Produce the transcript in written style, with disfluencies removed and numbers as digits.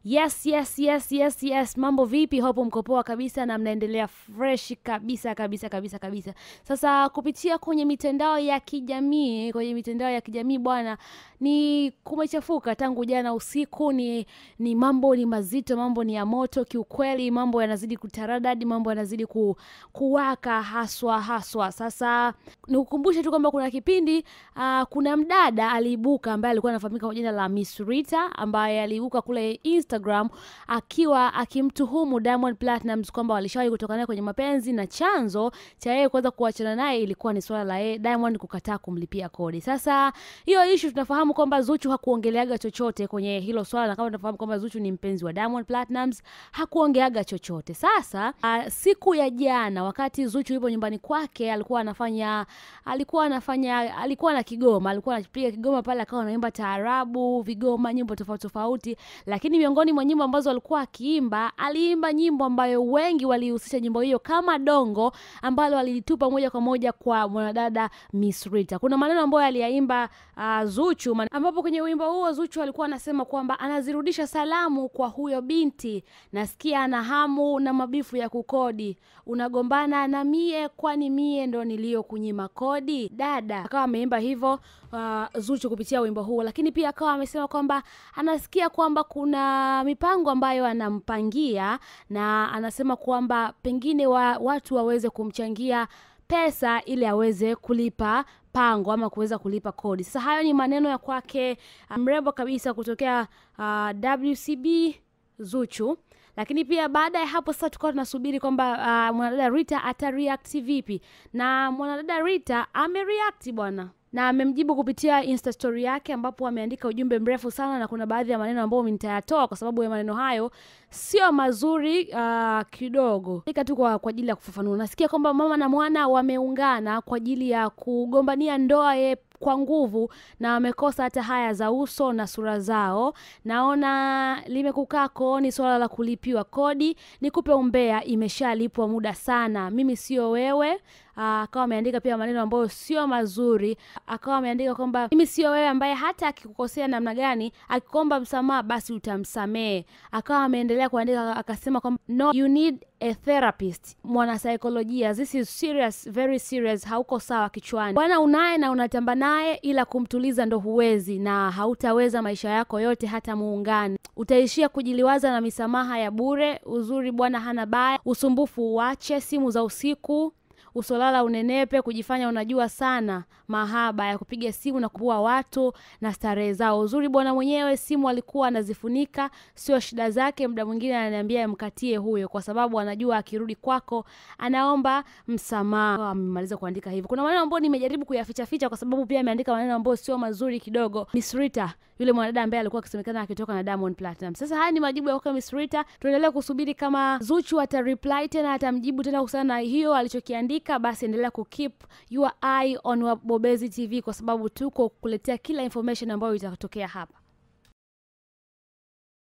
Yes. Mambo vipi? Hope mko poa kabisa na mnaendelea fresh kabisa. Sasa kupitia kwenye mitandao ya kijamii bwana, ni kumechafuka tangu jana usiku. Ni mambo ni mazito, mambo ni ya moto kiukweli, mambo yanazidi kutaradadi, mambo yanazidi kuwaka haswa. Sasa nikukumbushe tu kwamba kuna kipindi kuna mdada aliibuka ambaye alikuwa anafahamika kwa jina la Miss Rita, ambaye aliibuka kule Instagram akiwa akimtuhumu Diamond Platnumz kwamba walishawahi kutokana kwenye mapenzi, na chanzo cha yeye kuanza kuachana naye ilikuwa ni swala la Diamond kukataa kumlipia kodi. Sasa hiyo issue tunafahamu kwamba Zuchu hakuongeleaga chochote kwenye hilo swala, na kama tunafahamu kwamba Zuchu ni mpenzi wa Diamond Platnumz, hakuongeaga chochote. Sasa siku ya jana wakati Zuchu yupo nyumbani kwake, alikuwa na kigoma, alikuwa anapiga kigoma pale, akawa anaimba taarabu, vigoma, nyimbo tofauti, lakini miongoni mwa nyimbo ambazo alikuwa akiimba, aliimba nyimbo ambayo wengi walihusisha nyimbo hiyo kama dongo ambalo alilitupa moja kwa moja kwa mwanadada Miss Rita. Kuna maneno ambayo aliyaimba Zuchu, ambapo kwenye wimbo huo Zuchu alikuwa anasema kwamba anazirudisha salamu kwa huyo binti, nasikia ana hamu na mabifu ya kukodi, unagombana na mie kwani mie ndo niliyokunyima kodi. Dada akawa ameimba hivyo Zuchu kupitia wimbo huo, lakini pia akawa amesema kwamba anasikia kwamba kuna mipango ambayo anampangia, na anasema kwamba pengine watu waweze kumchangia pesa ili aweze kulipa pango ama kuweza kulipa kodi. Sasa hayo ni maneno ya kwake mrembo kabisa kutokea WCB Zuchu. Lakini pia baada ya hapo sasa tulikuwa tunasubiri kwamba mwanadada Rita atareact vipi, na mwanadada Rita amereact bwana, na amemjibu kupitia Insta story yake, ambapo ameandika ujumbe mrefu sana, na kuna baadhi ya maneno ambayo nitayatoa kwa sababu ya maneno hayo sio mazuri kidogo. Nika tu kwa ajili ya kufafanua. Nasikia kwamba mama na mwana wameungana kwa ajili ya kugombania ndoa kwa nguvu, na wamekosa hata haya za uso na sura zao. Naona limekukaa kooni swala la kulipiwa kodi, nikupe umbea, imeshalipwa muda sana, mimi sio wewe. Akawa ameandika pia maneno ambayo sio mazuri. Akawa ameandika kwamba mimi sio wewe ambaye hata akikukosea namna gani, akikomba msamaha basi utamsamee. Akawa ameendelea kuandika akasema kwamba no, you need a therapist, mwana saikolojia, this is serious, very serious, hauko sawa kichwani bwana, unaye na unatamba naye, ila kumtuliza ndo huwezi, na hautaweza maisha yako yote hata muungane, utaishia kujiliwaza na misamaha ya bure. Uzuri bwana hana baya, usumbufu uache, simu za usiku usolala unenepe, kujifanya unajua sana mahaba ya kupiga simu na kuua watu na starehe zao. Uzuri bwana mwenyewe simu alikuwa anazifunika, sio shida zake. Muda mwingine ananiambia mkatie huyo kwa sababu anajua akirudi kwako anaomba msamaha. Amemaliza kuandika hivyo. Kuna maneno ambayo nimejaribu kuyaficha kwa sababu pia ameandika maneno ambayo sio mazuri kidogo. Miss Rita, yule mwanadada ambaye alikuwa akisemekana akitoka na Diamond Platnumz. Sasa haya ni majibu ya kwa Miss Rita. Tuendelee kusubiri kama Zuchu atareply tena, atamjibu tena kuhusiana na hiyo alichokiandika. Basi endelea kukeep your eye on Wabobezi TV kwa sababu tuko kukuletea kila information ambayo itatokea hapa.